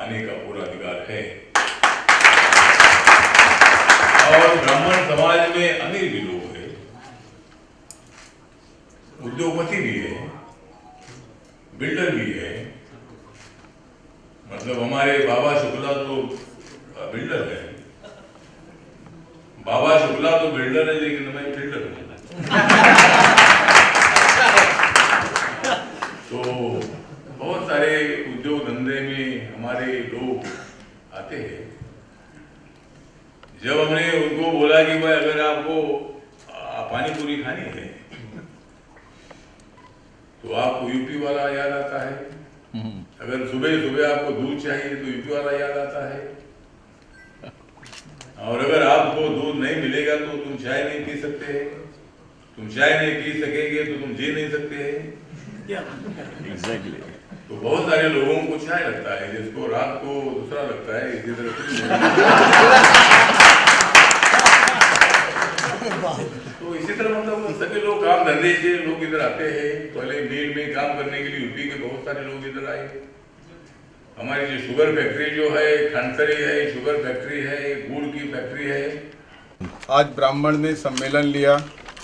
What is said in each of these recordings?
आने का पूरा अधिकार है। और ब्राह्मण समाज में अमीर भी लोग हैं, उद्योगपति भी है, बिल्डर भी है। मतलब हमारे बाबा शुक्ला तो बिल्डर है, बाबा शुक्ला तो बिल्डर है, लेकिन मैं बिल्डर हूँ। तो बहुत सारे उद्योग धंधे में हमारे लोग आते हैं। जब हमने उनको बोला कि भाई अगर आपको पानी पूरी खानी है तो आपको यूपी वाला याद आता है, अगर सुबह सुबह आपको दूध चाहिए तो यूपी वाला याद आता है, और अगर आपको दूध नहीं मिलेगा तो तुम चाय नहीं पी सकते, तुम चाय नहीं पी सकेंगे तो तुम जी नहीं सकते। एग्जैक्टली। तो बहुत सारे लोगों को चाय लगता है, जिसको रात को दूसरा लगता है। इसी तरह तो इसी तरह मतलब सभी लोग काम धंधे से लोग इधर आते हैं। पहले मिल में काम करने के लिए यूपी के बहुत सारे लोग इधर आए। हमारी जो शुगर फैक्ट्री जो है, खंडसरी है, शुगर फैक्ट्री है, गुड़ की फैक्ट्री है। आज ब्राह्मण ने सम्मेलन लिया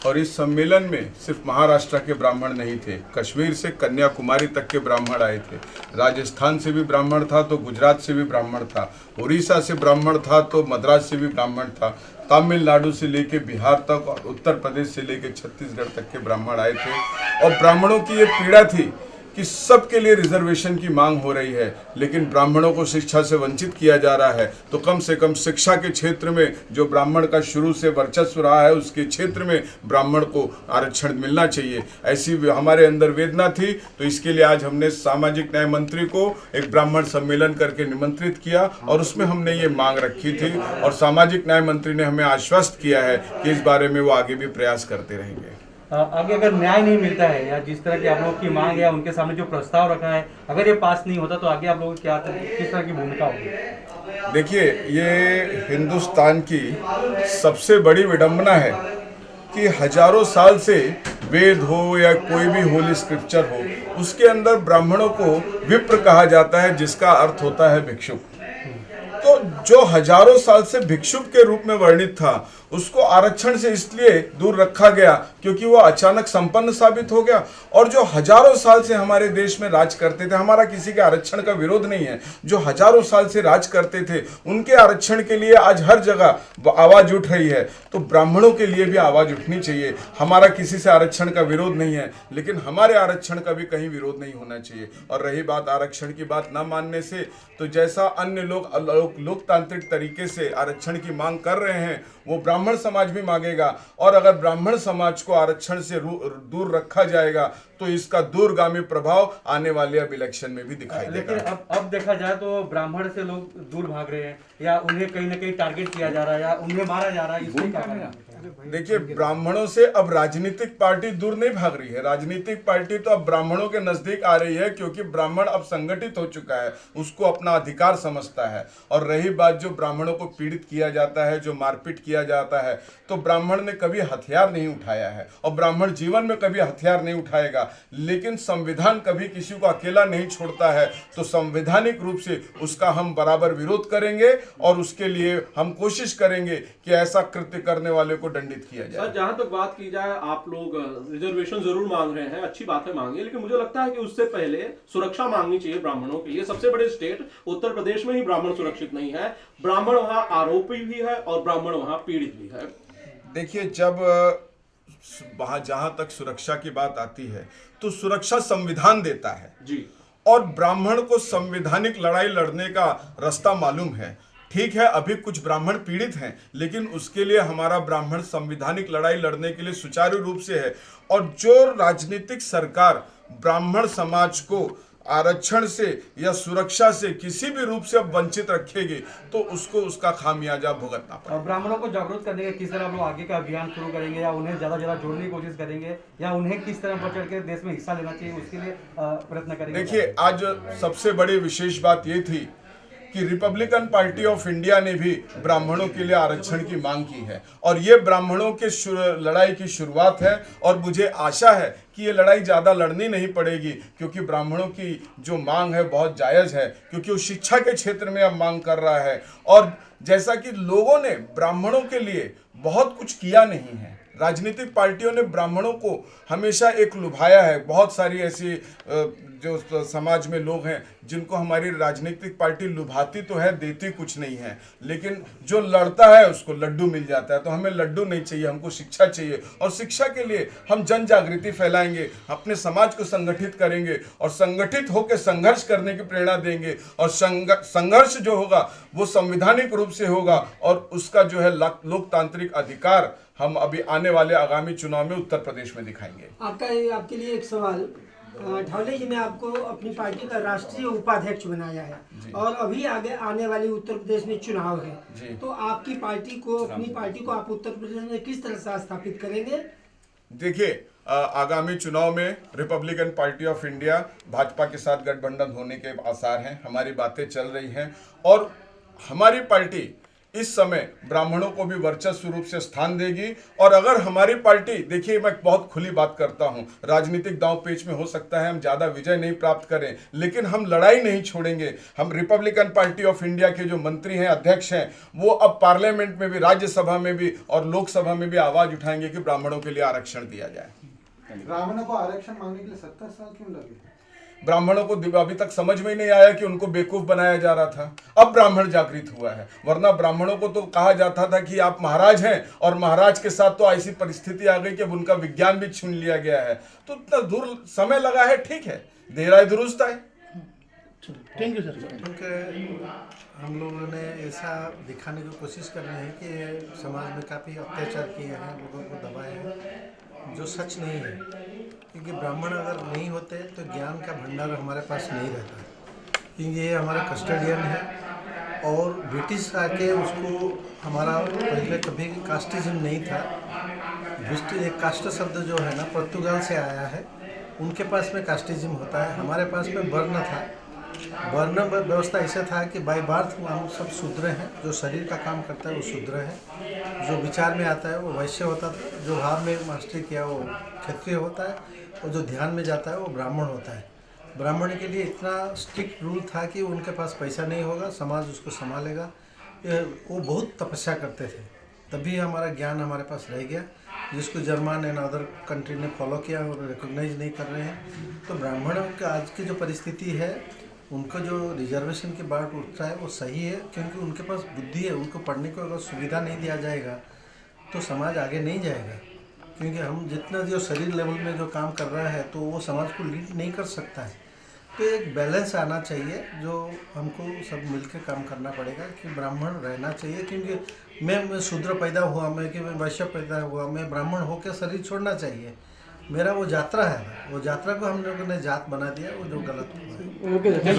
और इस सम्मेलन में सिर्फ महाराष्ट्र के ब्राह्मण नहीं थे, कश्मीर से कन्याकुमारी तक के ब्राह्मण आए थे। राजस्थान से भी ब्राह्मण था तो गुजरात से भी ब्राह्मण था, उड़ीसा से ब्राह्मण था तो मद्रास से भी ब्राह्मण था, तमिलनाडु से लेके बिहार तक और उत्तर प्रदेश से लेके छत्तीसगढ़ तक के ब्राह्मण आए थे। और ब्राह्मणों की ये पीड़ा थी कि सबके लिए रिजर्वेशन की मांग हो रही है, लेकिन ब्राह्मणों को शिक्षा से वंचित किया जा रहा है। तो कम से कम शिक्षा के क्षेत्र में जो ब्राह्मण का शुरू से वर्चस्व रहा है, उसके क्षेत्र में ब्राह्मण को आरक्षण मिलना चाहिए, ऐसी हमारे अंदर वेदना थी। तो इसके लिए आज हमने सामाजिक न्याय मंत्री को एक ब्राह्मण सम्मेलन करके निमंत्रित किया और उसमें हमने ये मांग रखी थी। और सामाजिक न्याय मंत्री ने हमें आश्वस्त किया है कि इस बारे में वो आगे भी प्रयास करते रहेंगे। आगे अगर न्याय नहीं मिलता है या जिस तरह की आप लोगों की मांग है, उनके सामने जो प्रस्ताव रखा है, अगर ये पास नहीं होता तो आगे आप लोगों की क्या किस तरह की भूमिका होगी? देखिए, ये हिंदुस्तान की सबसे बड़ी विडंबना है कि हजारों साल से वेद हो या कोई भी होली स्क्रिप्चर हो, उसके अंदर ब्राह्मणों को विप्र कहा जाता है, जिसका अर्थ होता है भिक्षुक। तो जो हजारों साल से भिक्षुक के रूप में वर्णित था, उसको आरक्षण से इसलिए दूर रखा गया क्योंकि वो अचानक संपन्न साबित हो गया। और जो हजारों साल से हमारे देश में राज करते थे, हमारा किसी के आरक्षण का विरोध नहीं है, जो हजारों साल से राज करते थे उनके आरक्षण के लिए आज हर जगह आवाज उठ रही है। तो ब्राह्मणों के लिए भी आवाज उठनी चाहिए। हमारा किसी से आरक्षण का विरोध नहीं है, लेकिन हमारे आरक्षण का भी कहीं विरोध नहीं होना चाहिए। और रही बात आरक्षण की बात न मानने से, तो जैसा अन्य लोग लोकतांत्रिक तरीके से आरक्षण की मांग कर रहे हैं, वो ब्राह्मण समाज भी मांगेगा। और अगर ब्राह्मण समाज को आरक्षण से दूर रखा जाएगा तो इसका दूरगामी प्रभाव आने वाले अब इलेक्शन में भी दिखाई देगा। लेकिन अब देखा जाए तो ब्राह्मण से लोग दूर भाग रहे हैं, या उन्हें कहीं ना कहीं टारगेट किया जा रहा है, या उन्हें मारा जा रहा है, इसमें क्या करना है? देखिए, ब्राह्मणों से अब राजनीतिक पार्टी दूर नहीं भाग रही है। राजनीतिक पार्टी तो अब ब्राह्मणों के नजदीक आ रही है, क्योंकि ब्राह्मण अब संगठित हो चुका है, उसको अपना अधिकार समझता है। और रही बात जो ब्राह्मणों को पीड़ित किया जाता है, जो मारपीट किया जाता है, तो ब्राह्मण ने कभी हथियार नहीं उठाया है और ब्राह्मण जीवन में कभी हथियार नहीं उठाएगा। लेकिन संविधान कभी किसी को अकेला नहीं छोड़ता है, तो संवैधानिक रूप से उसका हम बराबर विरोध करेंगे और उसके लिए हम कोशिश करेंगे कि ऐसा कृत्य करने वाले को दंडित किया जाए। सर, जहां तक बात की जाए, आप लोग रिजर्वेशन जरूर मांग रहे हैं, अच्छी बात है मांगिए, लेकिन मुझे लगता है कि उससे पहले सुरक्षा मांगनी चाहिए ब्राह्मणों के लिए। सबसे बड़े स्टेट उत्तर प्रदेश में ही ब्राह्मण सुरक्षित नहीं है, ब्राह्मण वहां आरोपी भी है और ब्राह्मण वहां पीड़ित भी है। देखिए, जब वहां जहां तक सुरक्षा की बात आती है तो सुरक्षा संविधान देता है जी, और ब्राह्मण को संवैधानिक लड़ाई लड़ने का रास्ता मालूम है। ठीक है, अभी कुछ ब्राह्मण पीड़ित हैं, लेकिन उसके लिए हमारा ब्राह्मण संवैधानिक लड़ाई लड़ने के लिए सुचारू रूप से है। और जो राजनीतिक सरकार ब्राह्मण समाज को आरक्षण से या सुरक्षा से किसी भी रूप से वंचित रखेगी, तो उसको उसका खामियाजा भुगतना पड़ेगा। ब्राह्मणों को जागरूक करने के किस तरह आप लोग आगे का अभियान शुरू करेंगे, या उन्हें ज्यादा जोड़ने की कोशिश करेंगे, या उन्हें किस तरह बढ़ चढ़ के देश में हिस्सा लेना चाहिए, उसके लिए प्रयत्न करेंगे? देखिए, आज सबसे बड़ी विशेष बात ये थी कि रिपब्लिकन पार्टी ऑफ इंडिया ने भी ब्राह्मणों के लिए आरक्षण की मांग की है और ये ब्राह्मणों के लड़ाई की शुरुआत है। और मुझे आशा है कि ये लड़ाई ज़्यादा लड़नी नहीं पड़ेगी, क्योंकि ब्राह्मणों की जो मांग है बहुत जायज़ है, क्योंकि वो शिक्षा के क्षेत्र में अब मांग कर रहा है। और जैसा कि लोगों ने ब्राह्मणों के लिए बहुत कुछ किया नहीं है, राजनीतिक पार्टियों ने ब्राह्मणों को हमेशा एक लुभाया है। बहुत सारी ऐसी जो समाज में लोग हैं जिनको हमारी राजनीतिक पार्टी लुभाती तो है, देती कुछ नहीं है, लेकिन जो लड़ता है उसको लड्डू मिल जाता है। तो हमें लड्डू नहीं चाहिए, हमको शिक्षा चाहिए। और शिक्षा के लिए हम जन जागृति फैलाएंगे, अपने समाज को संगठित करेंगे और संगठित होकर संघर्ष करने की प्रेरणा देंगे। और संघर्ष जो होगा वो संवैधानिक रूप से होगा और उसका जो है लोकतांत्रिक अधिकार हम अभी आने वाले आगामी चुनाव में उत्तर प्रदेश में दिखाएंगे। आपके लिए एक सवाल, ढावले जी ने आपको अपनी पार्टी का राष्ट्रीय उपाध्यक्ष बनाया है और अभी आगे आने वाले उत्तर प्रदेश में चुनाव है, तो आपकी पार्टी को, अपनी पार्टी को आप उत्तर प्रदेश में किस तरह से स्थापित करेंगे? देखिए, आगामी चुनाव में Republican party of India Bhajpa के साथ गठबंधन होने के आसार हैं। हमारी बातें चल रही हैं और हमारी पार्टी इस समय ब्राह्मणों को भी वर्चस्व रूप से स्थान देगी। और अगर हमारी पार्टी, देखिए मैं बहुत खुली बात करता हूं, राजनीतिक दांव पेच में हो सकता है हम ज़्यादा विजय नहीं प्राप्त करें, लेकिन हम लड़ाई नहीं छोड़ेंगे। हम रिपब्लिकन पार्टी ऑफ इंडिया के जो मंत्री हैं, अध्यक्ष हैं, वो अब पार्लियामेंट में भी, राज्यसभा में भी और लोकसभा में भी आवाज़ उठाएंगे कि ब्राह्मणों के लिए आरक्षण दिया जाए। ब्राह्मणों को आरक्षण मांगने के लिए 70 साल क्यों लगे? ब्राह्मणों को अभी तक समझ में ही नहीं आया कि उनको बेवकूफ बनाया जा रहा था। अब ब्राह्मण जागृत हुआ है, वरना ब्राह्मणों को तो कहा जाता था कि आप महाराज हैं और महाराज के साथ तो ऐसी परिस्थिति आ गई कि अब उनका विज्ञान भी छीन लिया गया है। तो इतना दूर समय लगा है, ठीक है, देर आए दुरुस्त आए। Thank you sir. क्योंकि हम लोगों ने ऐसा दिखाने की कोशिश कर रहे हैं कि समाज में काफ़ी अत्याचार किए हैं, लोगों को दबाए हैं, जो सच नहीं है। क्योंकि ब्राह्मण अगर नहीं होते तो ज्ञान का भंडार हमारे पास नहीं रहता, क्योंकि ये हमारा कस्टोडियन है। और ब्रिटिश आके उसको, हमारा पहले कभी कास्टिज्म नहीं था। एक कास्ट शब्द जो है ना पुर्तगाल से आया है, उनके पास में कास्टिज्म होता है, हमारे पास में वर्ण था। वर्ण व्यवस्था ऐसा था कि बाय बर्थ हम सब शूद्र हैं, जो शरीर का काम करता है वो शूद्र है, जो विचार में आता है वो वैश्य होता था, जो भाव में मास्टरी किया वो क्षत्रिय होता है, और जो ध्यान में जाता है वो ब्राह्मण होता है। ब्राह्मण के लिए इतना स्ट्रिक्ट रूल था कि उनके पास पैसा नहीं होगा, समाज उसको संभालेगा। वो बहुत तपस्या करते थे, तभी हमारा ज्ञान हमारे पास रह गया, जिसको जर्मन एंड अदर कंट्री ने फॉलो किया और रिकॉग्नाइज नहीं कर रहे हैं। तो ब्राह्मणों का आज की जो परिस्थिति है, उनको जो रिजर्वेशन की बात उठता है वो सही है, क्योंकि उनके पास बुद्धि है। उनको पढ़ने को अगर सुविधा नहीं दिया जाएगा तो समाज आगे नहीं जाएगा, क्योंकि हम जितना जो शरीर लेवल में जो काम कर रहा है तो वो समाज को लीड नहीं कर सकता है। तो एक बैलेंस आना चाहिए, जो हमको सब मिलकर काम करना पड़ेगा कि ब्राह्मण रहना चाहिए। क्योंकि मैं शूद्र पैदा हुआ, मैं वैश्य पैदा हुआ, मैं ब्राह्मण होकर शरीर छोड़ना चाहिए। मेरा वो यात्रा है, वो यात्रा को हम लोगों ने जात बना दिया, वो जो गलत हुआ है।